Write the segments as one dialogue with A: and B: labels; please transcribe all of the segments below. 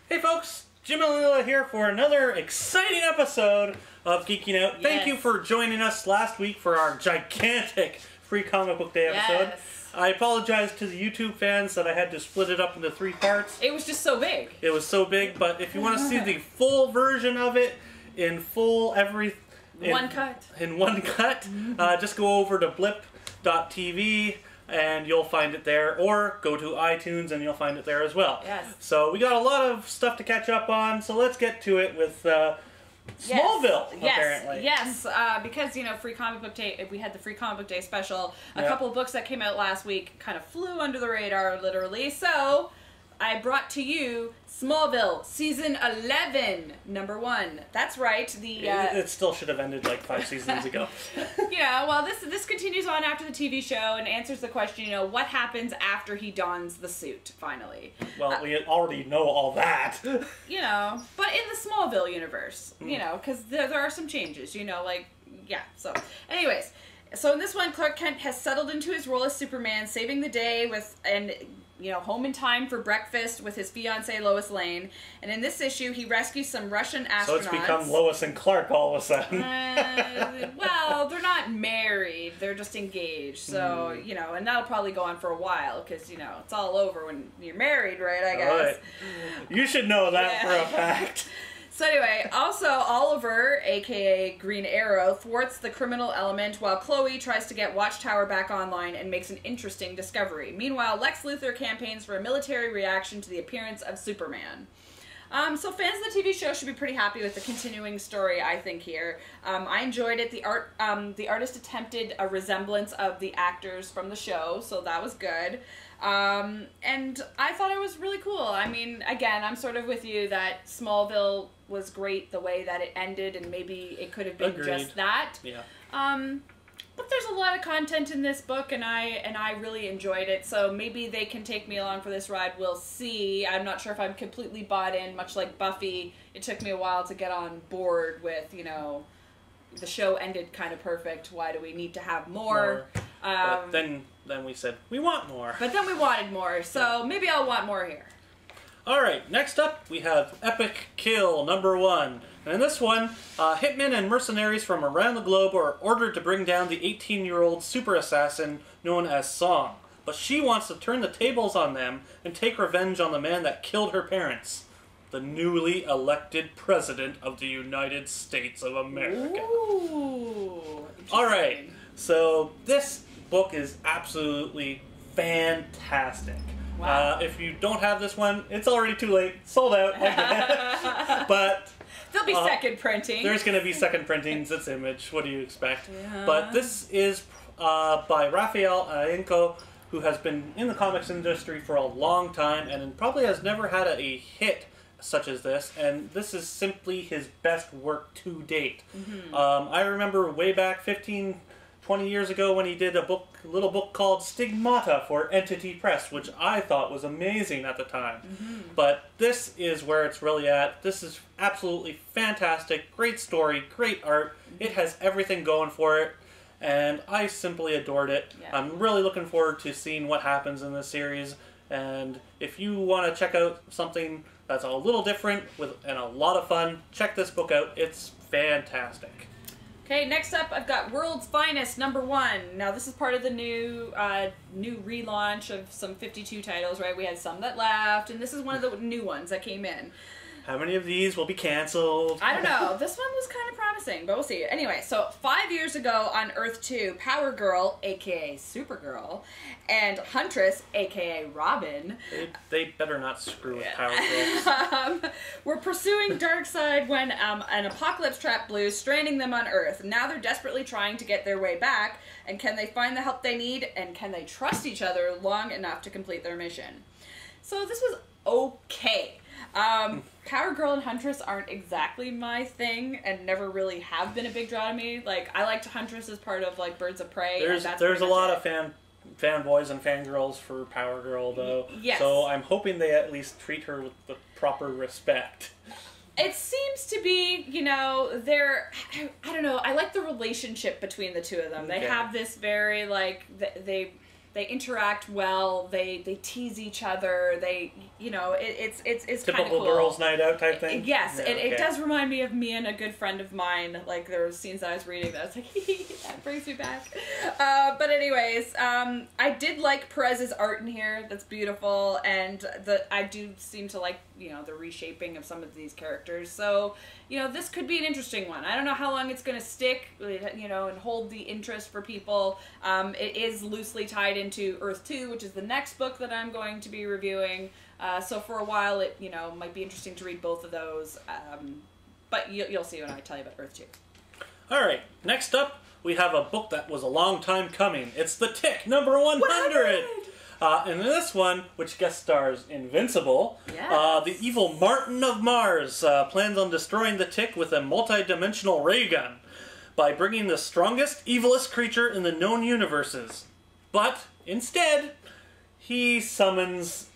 A: Hey folks, Jim Leila here for another exciting episode of Geeking Out.
B: Yes.
A: Thank you for joining us last week for our gigantic Free Comic Book Day episode.
B: Yes.
A: I apologize to the YouTube fans that I had to split it up into 3 parts.
B: It was just so big.
A: It was so big, but if you want to see the full version of it, in full
B: One cut.
A: In one cut, just go over to blip.tv and you'll find it there, or go to iTunes and you'll find it there as well.
B: Yes.
A: So we got a lot of stuff to catch up on, so let's get to it with Smallville, apparently.
B: Yes, because, you know, Free Comic Book Day, we had the Free Comic Book Day special. A couple of books that came out last week kind of flew under the radar, literally. So I brought to you Smallville, Season 11, number 1. That's right.
A: It still should have ended like 5 seasons ago.
B: Yeah, well, this continues on after the TV show and answers the question, you know, what happens after he dons the suit, finally.
A: Well, we already know all that.
B: You know, but in the Smallville universe, you know, because there are some changes, you know, like, yeah, so. Anyways, so in this one, Clark Kent has settled into his role as Superman, saving the day you know, home in time for breakfast with his fiancée Lois Lane. And in this issue, he rescues some Russian astronauts.
A: So it's become Lois and Clark all of a sudden.
B: Well, they're not married. They're just engaged. So, you know, and that'll probably go on for a while because, you know, it's all over when you're married, right, I guess.
A: Right. You should know that for a fact.
B: So anyway, also Oliver, aka Green Arrow, thwarts the criminal element while Chloe tries to get Watchtower back online and makes an interesting discovery. Meanwhile, Lex Luthor campaigns for a military reaction to the appearance of Superman. So fans of the TV show should be pretty happy with the continuing story, I think, here. I enjoyed it. The artist attempted a resemblance of the actors from the show, so that was good. And I thought it was really cool. I mean, again, I'm sort of with you that Smallville was great the way that it ended, and maybe it could have been just that.
A: Yeah.
B: But there's a lot of content in this book, and I really enjoyed it, so maybe they can take me along for this ride. We'll see. I'm not sure if I'm completely bought in, much like Buffy. It took me a while to get on board with, you know, the show ended kind of perfect. Why do we need to have more?
A: But then we said, we want more.
B: But then we wanted more, so maybe I'll want more here.
A: Alright, next up we have Epic Kill number 1. And in this one, hitmen and mercenaries from around the globe are ordered to bring down the 18-year-old super assassin known as Song. But she wants to turn the tables on them and take revenge on the man that killed her parents. The newly elected President of the United States of America.
B: Ooh.
A: Alright, so this book is absolutely fantastic.
B: Wow.
A: If you don't have this one, it's already too late. Sold out. But
B: there'll be second printing.
A: There's going to be second printings. It's Image. What do you expect?
B: Yeah.
A: But this is by Raphael Ienco, who has been in the comics industry for a long time and probably has never had a hit such as this. And this is simply his best work to date. I remember way back 20 years ago when he did a little book called Stigmata for Entity Press, which I thought was amazing at the time. But this is where it's really at. This is absolutely fantastic. Great story, great art. It has everything going for it, and I simply adored it. Yeah. I'm really looking forward to seeing what happens in this series, and if you want to check out something that's a little different and a lot of fun, check this book out. It's fantastic.
B: Okay, next up I've got World's Finest number 1. Now this is part of the new relaunch of some 52 titles, right? We had some that left, and this is one of the new ones that came in.
A: How many of these will be canceled?
B: I don't know. This one was kind of promising, but we'll see. Anyway, so 5 years ago on Earth 2, Power Girl, a.k.a. Supergirl, and Huntress, a.k.a. Robin...
A: They better not screw with Power Girl.
B: Were pursuing Darkseid when an apocalypse trap blew, stranding them on Earth. Now they're desperately trying to get their way back, and can they find the help they need, and can they trust each other long enough to complete their mission? So this was okay. Power Girl and Huntress aren't exactly my thing, and never really have been a big draw to me. Like, I liked Huntress as part of, like, Birds of Prey.
A: There's a lot of fanboys and fangirls for Power Girl, though.
B: Yes.
A: So I'm hoping they at least treat her with the proper respect.
B: It seems to be, you know, I don't know, I like the relationship between the two of them. They have this very, like, they they interact well. They tease each other. They, you know, it's kind of cool.
A: Typical girls' night out type thing.
B: Yes,
A: yeah,
B: it does remind me of me and a good friend of mine. Like there were scenes that I was reading that I was like, that brings me back. But anyways, I did like Perez's art in here. That's beautiful, and I do seem to like, you know, the reshaping of some of these characters. So, you know, this could be an interesting one. I don't know how long it's going to stick, you know, and hold the interest for people. It is loosely tied into Earth 2, which is the next book that I'm going to be reviewing. So for a while, it, you know, might be interesting to read both of those. But you'll see when I tell you about Earth 2.
A: All right, next up, we have a book that was a long time coming. It's The Tick, number 100! And in this one, which guest stars Invincible,
B: yes.
A: the evil Martin of Mars plans on destroying the Tick with a multi-dimensional ray gun by bringing the strongest, evilest creature in the known universes. But, instead, he summons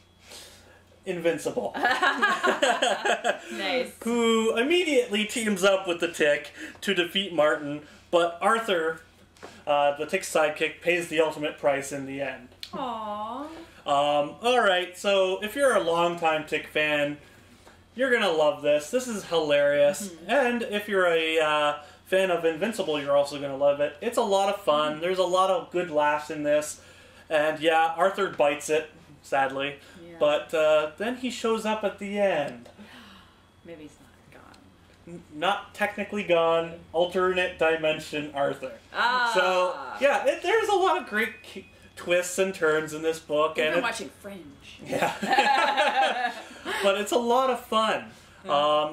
A: Invincible.
B: Nice.
A: Who immediately teams up with the Tick to defeat Martin, but Arthur, the Tick's sidekick, pays the ultimate price in the end.
B: Aww.
A: Alright, so if you're a longtime Tick fan, you're gonna love this. This is hilarious.
B: Mm-hmm.
A: And if you're a fan of Invincible, you're also gonna love it. It's a lot of fun. Mm-hmm. There's a lot of good laughs in this. And yeah, Arthur bites it, sadly.
B: Yeah.
A: But then he shows up at the end.
B: Maybe he's not gone.
A: Not technically gone. Alternate dimension Arthur.
B: Ah.
A: So, yeah, there's a lot of great twists and turns in this book.
B: I've
A: and
B: been watching Fringe.
A: Yeah. But it's a lot of fun,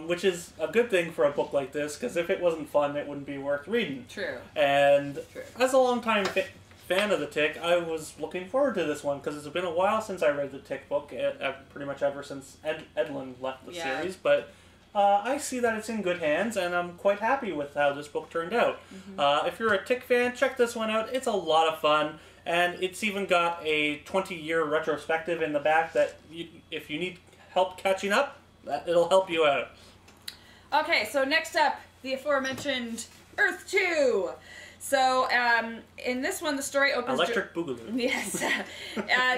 A: which is a good thing for a book like this, because if it wasn't fun, it wouldn't be worth reading.
B: True.
A: And
B: True.
A: As a longtime fan of the Tick, I was looking forward to this one, because it's been a while since I read the Tick book, pretty much ever since Edlin left the series, but I see that it's in good hands, and I'm quite happy with how this book turned out. Mm-hmm. If you're a Tick fan, check this one out. It's a lot of fun. And it's even got a 20-year retrospective in the back that if you need help catching up, it'll help you out.
B: Okay, so next up, the aforementioned Earth 2. So, in this one, the story opens...
A: Electric Boogaloo.
B: Yes.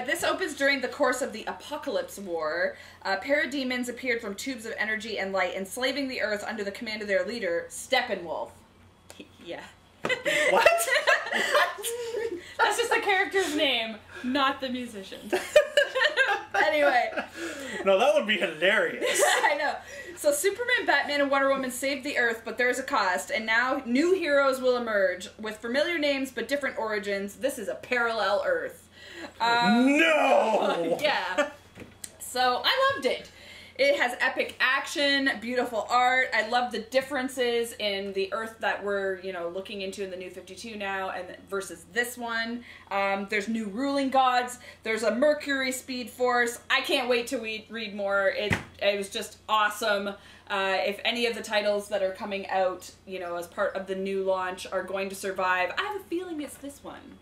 B: This opens during the course of the Apocalypse War. Parademons appeared from tubes of energy and light, enslaving the Earth under the command of their leader, Steppenwolf. Yeah.
A: What?
B: That's just the character's name, not the musician. Anyway.
A: No, that would be hilarious.
B: I know. So Superman, Batman, and Wonder Woman saved the Earth, but there's a cost, and now new heroes will emerge with familiar names but different origins. This is a parallel Earth.
A: No!
B: Yeah. So I loved it. It has epic action, beautiful art. I love the differences in the Earth that we're, you know, looking into in the New 52 now and versus this one. There's new ruling gods. There's a Mercury Speed Force. I can't wait to read more. It was just awesome. If any of the titles that are coming out, you know, as part of the new launch are going to survive, I have a feeling it's this one.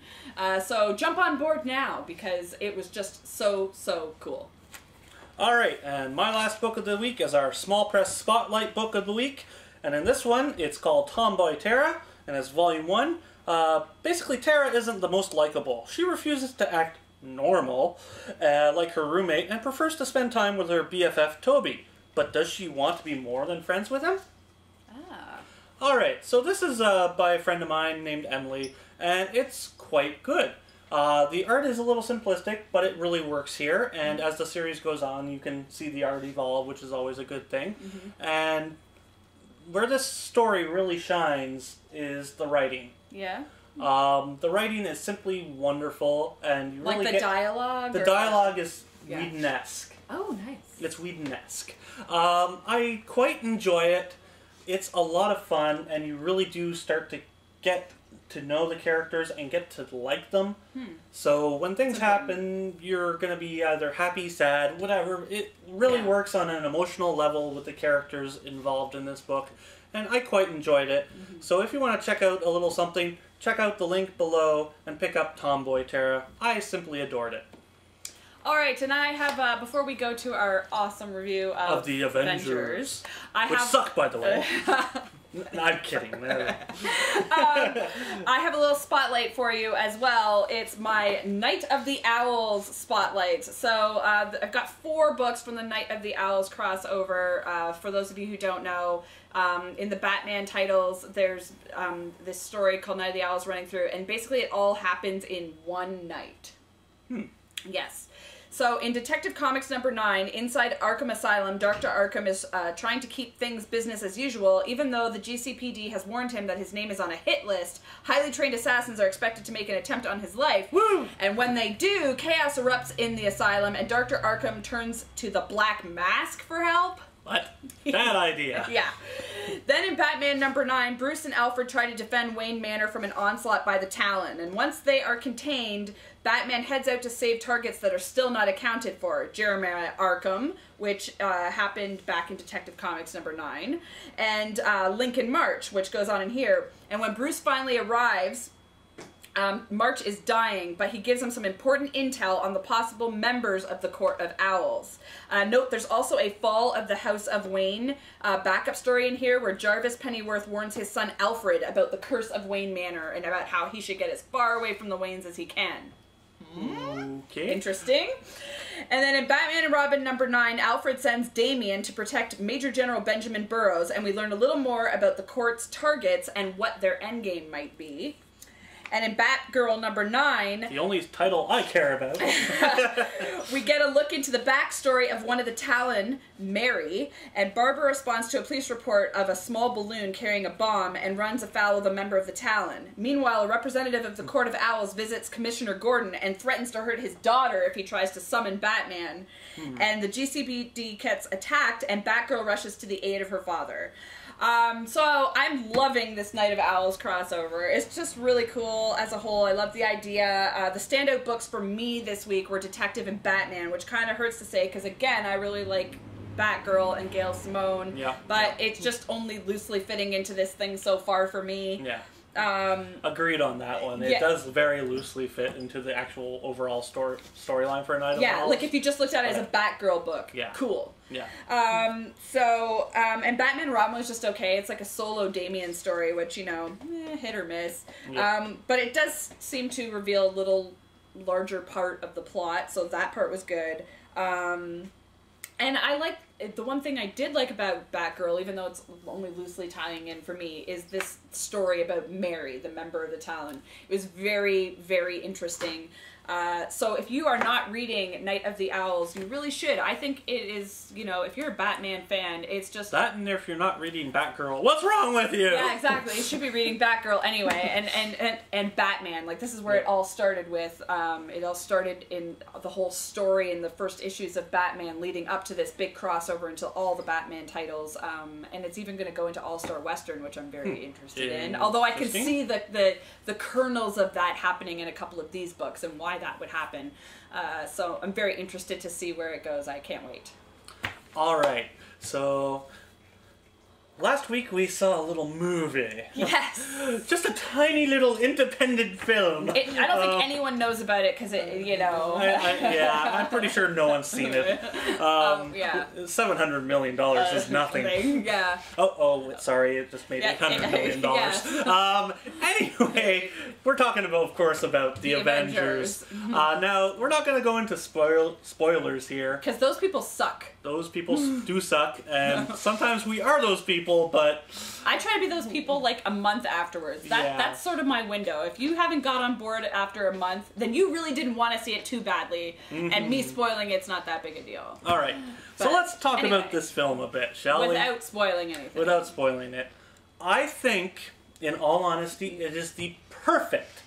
B: So jump on board now because it was just so, so cool.
A: Alright, and my last book of the week is our Small Press Spotlight book of the week. And in this one, it's called Tomboy Terra, and it's volume 1. Basically, Tara isn't the most likable. She refuses to act normal, like her roommate, and prefers to spend time with her BFF, Toby. But does she want to be more than friends with him?
B: Ah.
A: Alright, so this is by a friend of mine named Emily, and it's quite good. The art is a little simplistic, but it really works here, and as the series goes on, you can see the art evolve, which is always a good thing. Mm-hmm. And where this story really shines is the writing.
B: Yeah?
A: The writing is simply wonderful, and you really
B: like the dialogue?
A: The dialogue is Whedon-esque.
B: Oh, nice.
A: It's Whedon-esque. I quite enjoy it. It's a lot of fun, and you really do start to get to know the characters and get to like them. So when things happen, you're going to be either happy, sad, whatever. It really works on an emotional level with the characters involved in this book, and I quite enjoyed it. Mm-hmm. So if you want to check out a little something, check out the link below and pick up Tomboy Terra. I simply adored it.
B: Alright, and I have, before we go to our awesome review of
A: the Avengers.
B: which
A: suck, by the way. I'm kidding.
B: I have a little spotlight for you as well. It's my Night of the Owls spotlight. So I've got 4 books from the Night of the Owls crossover. For those of you who don't know, in the Batman titles, there's this story called Night of the Owls running through, and basically it all happens in one night. Yes. So in Detective Comics number 9, inside Arkham Asylum, Dr. Arkham is trying to keep things business as usual, even though the GCPD has warned him that his name is on a hit list. Highly trained assassins are expected to make an attempt on his life.
A: Woo!
B: And when they do, chaos erupts in the asylum, and Dr. Arkham turns to the Black Mask for help.
A: What? Bad idea.
B: Yeah. Then in Batman number 9, Bruce and Alfred try to defend Wayne Manor from an onslaught by the Talon, and once they are contained, Batman heads out to save targets that are still not accounted for. Jeremiah Arkham, which happened back in Detective Comics number 9, and Lincoln March, which goes on in here. And when Bruce finally arrives, March is dying, but he gives him some important intel on the possible members of the Court of Owls. Note, there's also a Fall of the House of Wayne backup story in here where Jarvis Pennyworth warns his son Alfred about the curse of Wayne Manor and about how he should get as far away from the Waynes as he can.
A: Okay.
B: Interesting. And then in Batman and Robin number 9, Alfred sends Damian to protect Major General Benjamin Burroughs, and we learn a little more about the court's targets and what their endgame might be. And in Batgirl number 9...
A: the only title I care about.
B: we get a look into the backstory of one of the Talon, Mary, and Barbara responds to a police report of a small balloon carrying a bomb and runs afoul of a member of the Talon. Meanwhile, a representative of the Court of Owls visits Commissioner Gordon and threatens to hurt his daughter if he tries to summon Batman. And the GCPD gets attacked, and Batgirl rushes to the aid of her father. So I'm loving this Night of Owls crossover. It's just really cool as a whole. I love the idea. The standout books for me this week were Detective and Batman, which kind of hurts to say because, again, I really like Batgirl and Gail Simone.
A: Yeah.
B: But it's just only loosely fitting into this thing so far for me.
A: Yeah. Agreed on that one. It does very loosely fit into the actual overall storyline for a Night of
B: Yeah,
A: Owls.
B: like if you just looked at it as a Batgirl book.
A: Yeah.
B: Cool.
A: Yeah.
B: And Batman and Robin was just okay. It's like a solo Damian story, which, you know, hit or miss.
A: Yeah.
B: But it does seem to reveal a little larger part of the plot, so that part was good. And I like, the one thing I did like about Batgirl, even though it's only loosely tying in for me, is this story about Mary, the member of the Talon. It was very, very interesting. So if you are not reading Night of the Owls, you really should. I think it is, you know, if you're a Batman fan, it's just...
A: that, and if you're not reading Batgirl, what's wrong with you?
B: Yeah, exactly. You should be reading Batgirl anyway, and Batman. Like, this is where it all started with. It all started in the whole story in the first issues of Batman leading up to this big crossover into all the Batman titles. And it's even going to go into All-Star Western, which I'm very interested in. Although I can see the kernels of that happening in a couple of these books and why that would happen. So I'm very interested to see where it goes. I can't wait.
A: All right. So last week we saw a little movie.
B: Yes.
A: Just a tiny little independent film.
B: I don't think anyone knows about it because it, you know.
A: Yeah, I'm pretty sure no one's seen it.
B: Yeah.
A: $700 million is nothing.
B: Yeah.
A: Oh, sorry, it just made $800 million.
B: Yeah.
A: Anyway, we're talking about, of course, about the Avengers. Now, we're not going to go into spoilers here.
B: Because those people suck.
A: Those people do suck, and sometimes we are those people, but...
B: I try to be those people like a month afterwards. That's sort of my window. If you haven't got on board after a month, then you really didn't want to see it too badly, and me spoiling it's not that big a deal.
A: All right, so let's talk about this film a bit, shall we?
B: Without spoiling anything.
A: Without spoiling it. I think, in all honesty, it is the perfect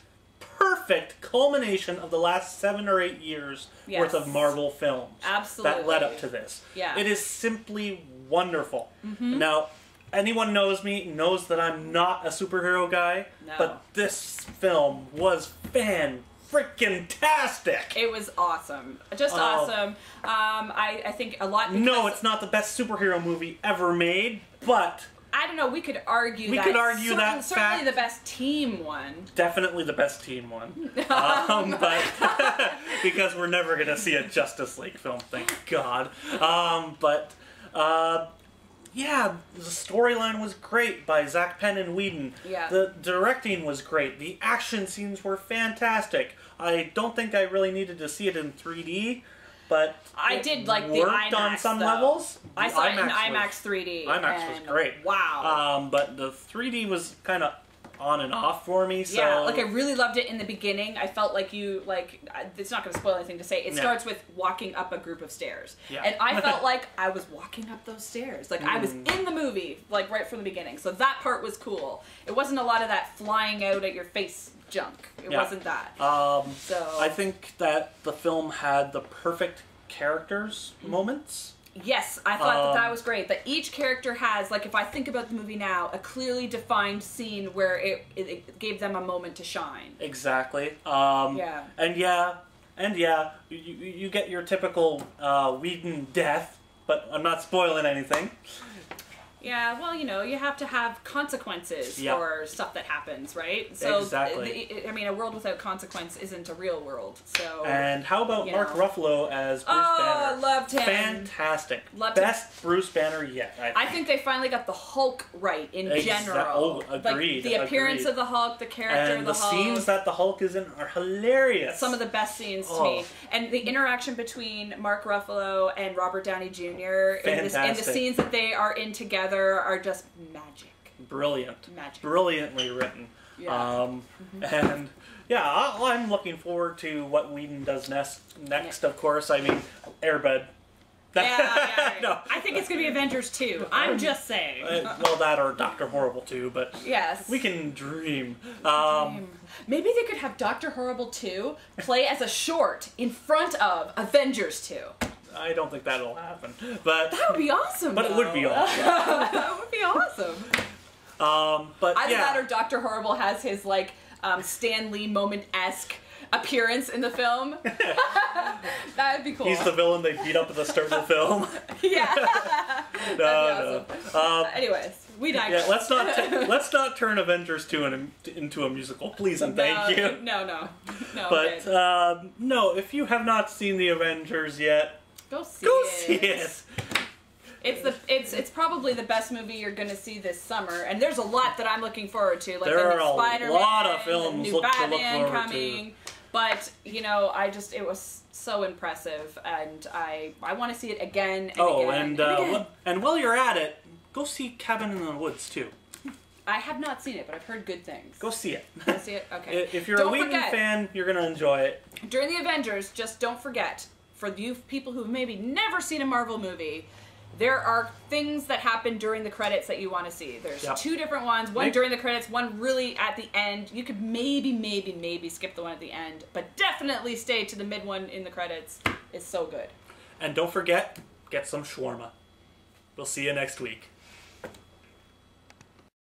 A: culmination of the last 7 or 8 years worth of Marvel films.
B: Absolutely.
A: That led up to this.
B: Yeah.
A: It is simply wonderful. Now, anyone knows me knows that I'm not a superhero guy, but this film was fan-freaking-tastic.
B: It was awesome. Just awesome. I think a lot...
A: No, it's not the best superhero movie ever made, but...
B: I don't know, we could argue that.
A: that
B: certainly the best team one.
A: Definitely the best team one. But because we're never going to see a Justice League film, thank God. yeah, the storyline was great by Zach Penn and Whedon.
B: Yeah.
A: The directing was great. The action scenes were fantastic. I don't think I really needed to see it in 3D, but
B: I did like the
A: worked
B: IMAX
A: on some
B: though.
A: levels.
B: I saw it in
A: was-
B: IMAX 3D.
A: IMAX was
B: and
A: great.
B: Wow.
A: But the 3D was kind of on and off for me. So
B: Yeah, like I really loved it in the beginning. I felt like it's not going to spoil anything to say. It starts with walking up a group of stairs.
A: Yeah.
B: And I felt like I was walking up those stairs. Like I was in the movie, like right from the beginning. So that part was cool. It wasn't a lot of that flying out at your face junk. It wasn't that. So
A: I think that the film had the perfect characters moments.
B: yes, I thought that was great. That each character has, like, if I think about the movie now, a clearly defined scene where it gave them a moment to shine.
A: Exactly.
B: Yeah.
A: And yeah, you get your typical Whedon death, but I'm not spoiling anything.
B: Yeah, well, you have to have consequences for stuff that happens, right? So,
A: exactly.
B: I mean, a world without consequence isn't a real world. So.
A: And how about Mark Ruffalo as Bruce Banner?
B: Oh, loved him.
A: Fantastic.
B: Loved
A: Best him. Bruce Banner yet.
B: I think they finally got the Hulk right in general.
A: Oh, agreed.
B: Like, the appearance of the Hulk, the character of the Hulk.
A: And the scenes that the Hulk is in are hilarious.
B: Some of the best scenes to me. And the interaction between Mark Ruffalo and Robert Downey Jr. in the scenes that they are in together are just magic.
A: Brilliant.
B: Magic.
A: Brilliantly written.
B: Yeah.
A: And yeah, I'm looking forward to what Whedon does next, of course. I mean, Airbud.
B: Yeah.
A: No.
B: I think it's going to be Avengers 2. I'm just saying.
A: Well, that or Dr. Horrible too, but
B: yes.
A: we can dream.
B: Maybe they could have Dr. Horrible 2 play as a short in front of Avengers 2.
A: I don't think that'll happen, but
B: that would be awesome.
A: But
B: though.
A: it would be awesome.
B: That would be awesome.
A: But
B: either that or Dr. Horrible has his like Stan Lee moment-esque appearance in the film. That would be cool.
A: He's the villain they beat up at the start of the film.
B: Yeah.
A: No.
B: Anyways, we digress.
A: Yeah, let's not turn Avengers 2 into a musical, please and thank you.
B: No.
A: But no, if you have not seen the Avengers yet,
B: go see
A: it.
B: It's probably the best movie you're going to see this summer, and there's a lot that I'm looking forward to. Like
A: there
B: the new
A: are
B: Spider-Man,
A: a lot of films
B: new
A: to look
B: Batman
A: forward
B: coming.
A: to.
B: But it was so impressive, and I want to see it again and again.
A: And while you're at it, go see Cabin in the Woods too.
B: I have not seen it, but I've heard good things.
A: Go see it.
B: Go see it? Okay.
A: If you're a Whedon fan, you're going to enjoy it.
B: During the Avengers, just don't forget, for you people who've maybe never seen a Marvel movie, there are things that happen during the credits that you want to see. There's two different ones. One during the credits, one really at the end. You could maybe skip the one at the end, but definitely stay to the mid one in the credits. It's so good.
A: And don't forget, get some shawarma. We'll see you next week.